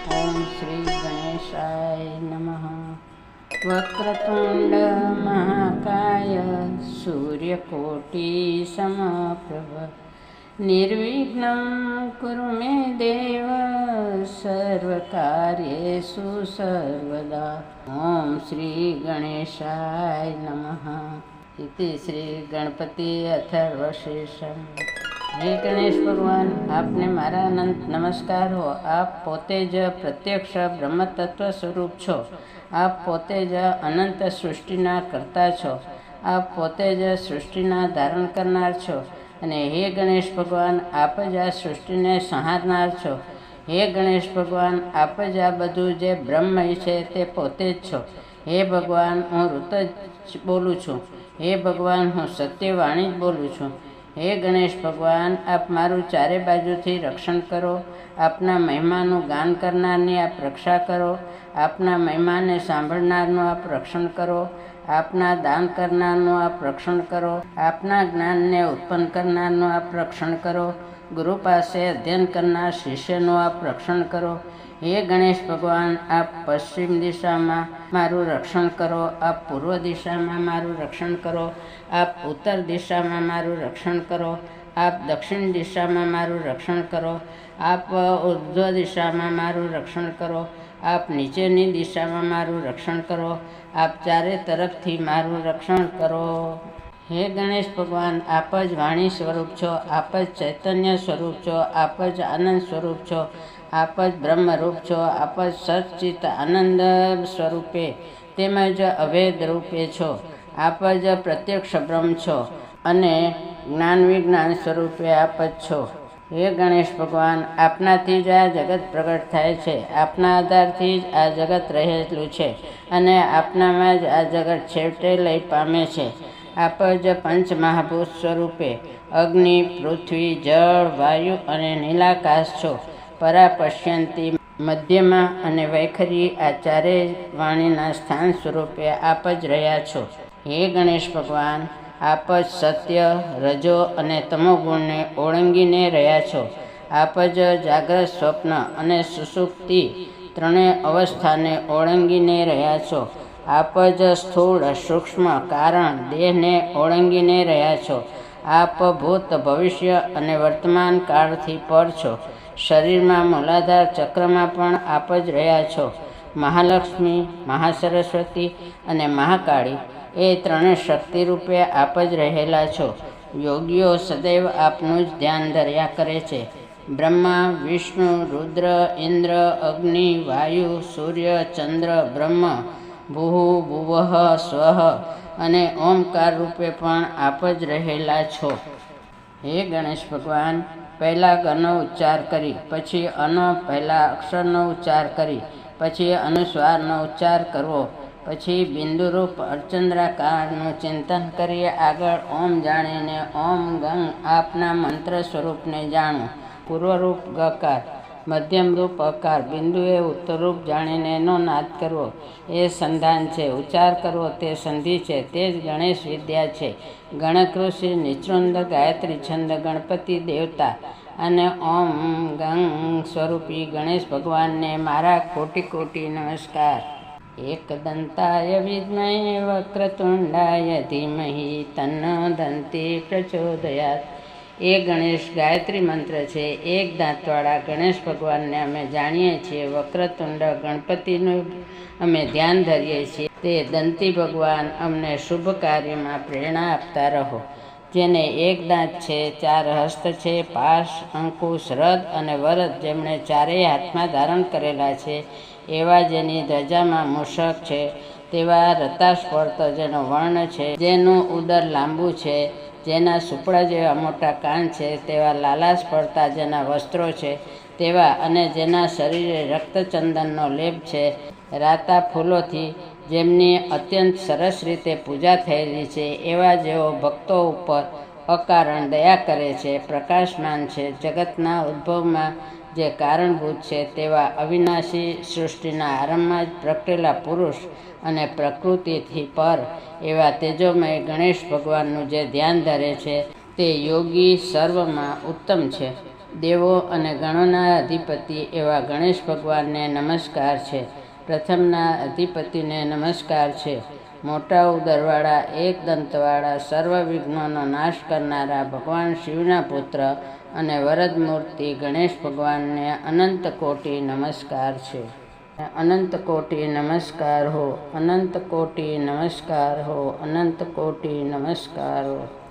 ઓમ શ્રી ગણેશાય નમઃ. વક્રતુંડ મહાકાય સૂર્યકોટી સમપ્રભ નિર્વિઘ્नं કુરુ મે દેવ સર્વકાર્યેષુ સર્વદા. ઓમ શ્રી ગણેશાય નમઃ. ઇતિ શ્રી ગણપતિ અથર્વશીર્ષમ. હે ગણેશ ભગવાન, આપને મારા અનંત નમસ્કાર હો. આપ પોતે જ પ્રત્યક્ષ બ્રહ્મતત્વ સ્વરૂપ છો. આપ પોતે જ અનંત સૃષ્ટિના કર્તા છો. આપ પોતે જ સૃષ્ટિના ધારણ કરનાર છો. અને હે ગણેશ ભગવાન, આપ જ આ સૃષ્ટિને સંહારનાર છો. હે ગણેશ ભગવાન, આપ જ આ બધું જે બ્રહ્મ છે તે પોતે જ છો. હે ભગવાન, હું ઋત જ બોલું છું. હે ભગવાન, હું સત્યવાણી જ બોલું છું. હે ગણેશ ભગવાન, આપ મારું ચારે બાજુથી રક્ષણ કરો. આપના મહિમાનું ગાન કરનારની આપ રક્ષા કરો. આપના મહિમાને સાંભળનારનું આપ રક્ષણ કરો. આપના દાન કરનારનું આપ રક્ષણ કરો. આપના જ્ઞાનને ઉત્પન્ન કરનારનું આપ રક્ષણ કરો. ગુરુ પાસે અધ્યયન કરનાર શિષ્યનું આપ રક્ષણ કરો. હે ગણેશ ભગવાન, આપ પશ્ચિમ દિશામાં મારું રક્ષણ કરો. આપ પૂર્વ દિશામાં મારું રક્ષણ કરો. આપ ઉત્તર દિશામાં મારું રક્ષણ કરો. આપ દક્ષિણ દિશામાં મારું રક્ષણ કરો. આપ ઉર્ધ્વ દિશામાં મારું રક્ષણ કરો. આપ નીચેની દિશામાં મારું રક્ષણ કરો. આપ ચારે તરફથી મારું રક્ષણ કરો. હે ગણેશ ભગવાન, આપ જ વાણી સ્વરૂપ છો. આપ જ ચૈતન્ય સ્વરૂપ છો. આપ જ આનંદ સ્વરૂપ છો. આપ જ બ્રહ્મરૂપ છો. આપ જ સચ્ચિત આનંદ સ્વરૂપે તેમજ અભેદ રૂપે છો. આપ જ પ્રત્યક્ષ બ્રહ્મ છો અને જ્ઞાન વિજ્ઞાન સ્વરૂપે આપ જ છો. હે ગણેશ ભગવાન, આપનાથી જ આ જગત પ્રગટ થાય છે. આપના આધારથી જ આ જગત રહેલું છે અને આપનામાં જ આ જગત છેવટે લઈ પામે છે. આપ જ પંચ મહાભૂત સ્વરૂપે અગ્નિ, પૃથ્વી, જળ, વાયુ અને નીલાકાશ છો. પરા પશ્યંતી, મધ્યમાં અને વૈખરી આ ચારેય વાણીના સ્થાન સ્વરૂપે આપ જ રહ્યા છો. હે ગણેશ ભગવાન, આપ જ સત્ય, રજો અને તમો ગુણને ઓળંગીને રહ્યા છો. આપ જ જાગ્રત, સ્વપ્ન અને સુષુપ્તિ ત્રણેય અવસ્થાને ઓળંગીને રહ્યા છો. આપ જ સ્થૂળ, સૂક્ષ્મ, કારણ દેહને ઓળંગીને રહ્યા છો. આપ ભૂત, ભવિષ્ય અને વર્તમાન કાળથી પર છો. શરીરમાં મૂલાધાર ચક્રમાં પણ આપ જ રહ્યા છો. મહાલક્ષ્મી, મહાસરસ્વતી અને મહાકાળી એ ત્રણેય શક્તિ રૂપે આપ જ રહેલા છો. યોગીઓ સદૈવ આપનું જ ધ્યાન ધર્યા કરે છે. બ્રહ્મા, વિષ્ણુ, રુદ્ર, ઇન્દ્ર, અગ્નિ, વાયુ, સૂર્ય, ચંદ્ર, બ્રહ્મ, ભૂઃ, ભુવઃ, સ્વઃ અને ઓમકાર રૂપે પણ આપ જ રહેલા છો. હે ગણેશ ભગવાન, પહેલાં ગનો ઉચ્ચાર કરી, પછી અનો પહેલા અક્ષરનો ઉચ્ચાર કરી, પછી અનુસ્વારનો ઉચ્ચાર કરવો, પછી બિંદુરૂપ અર્ચંદ્રાકારનું ચિંતન કરી આગળ ઓમ જાણીને ઓમ ગંગ આપના મંત્ર સ્વરૂપને જાણવું. પૂર્વરૂપ ગકાર, મધ્યમરૂપ અકાર, બિંદુએ ઉત્તરરૂપ જાણીને એનો નાદ કરવો એ સંધાન છે. ઉચ્ચાર કરવો તે સંધિ છે. તે જ ગણેશ વિદ્યા છે. ગણકૃષિ, નિચૃંદ, ગાયત્રી છંદ, ગણપતિ દેવતા અને ઓમ ગંગ સ્વરૂપી ગણેશ ભગવાનને મારા કોટી કોટી નમસ્કાર. એકદંતાય વિદ્મહે વક્રતુંડાય ધીમહિ તન્નો દંતી પ્રચોદયાત. એ ગણેશ ગાયત્રી મંત્ર છે. એક દાંતવાળા ગણેશ ભગવાનને અમે જાણીએ છીએ. વક્રતુંડ ગણપતિનું અમે ધ્યાન ધરીએ છીએ. તે દંતી ભગવાન અમને શુભ કાર્યમાં પ્રેરણા આપતા રહો. જેને એક દાંત છે, ચાર હસ્ત છે, પાશ, અંકુશ, રદ અને વરદ જેમણે ચારેય હાથમાં ધારણ કરેલા છે, એવા જેની ધજામાં મૂષક છે, તેવા રતાસ્પર્ત જેનો વર્ણ છે, જેનું ઉદર લાંબુ છે, જેના સુપડા જેવા મોટા કાન છે, તેવા લાલાશ પડતા જેના વસ્ત્રો છે, તેવા અને જેના શરીરે રક્તચંદનનો લેપ છે, રાતા ફૂલોથી જેમની અત્યંત સરસ રીતે પૂજા થયેલી છે, એવા જેઓ ભક્તો ઉપર અકારણ દયા કરે છે, પ્રકાશમાન છે, જગતના ઉદ્ભવમાં જે કારણભૂત છે, તેવા અવિનાશી સૃષ્ટિના આરંભમાં જ પ્રગટેલા પુરુષ અને પ્રકૃતિથી પર એવા તેજોમય ગણેશ ભગવાનનું જે ધ્યાન ધરે છે તે યોગી સર્વમાં ઉત્તમ છે. દેવો અને ગણોના અધિપતિ એવા ગણેશ ભગવાનને નમસ્કાર છે. પ્રથમના અધિપતિને નમસ્કાર છે. મોટા ઉદરવાળા, એક દંતવાળા, સર્વ વિઘ્નોનો નાશ કરનારા ભગવાન શિવના પુત્ર અને વરદ મૂર્તિ ગણેશ ભગવાનને અનંત કોટી નમસ્કાર છે. અનંત કોટી નમસ્કાર હો, અનંત કોટી નમસ્કાર હો, અનંત કોટી નમસ્કાર હો.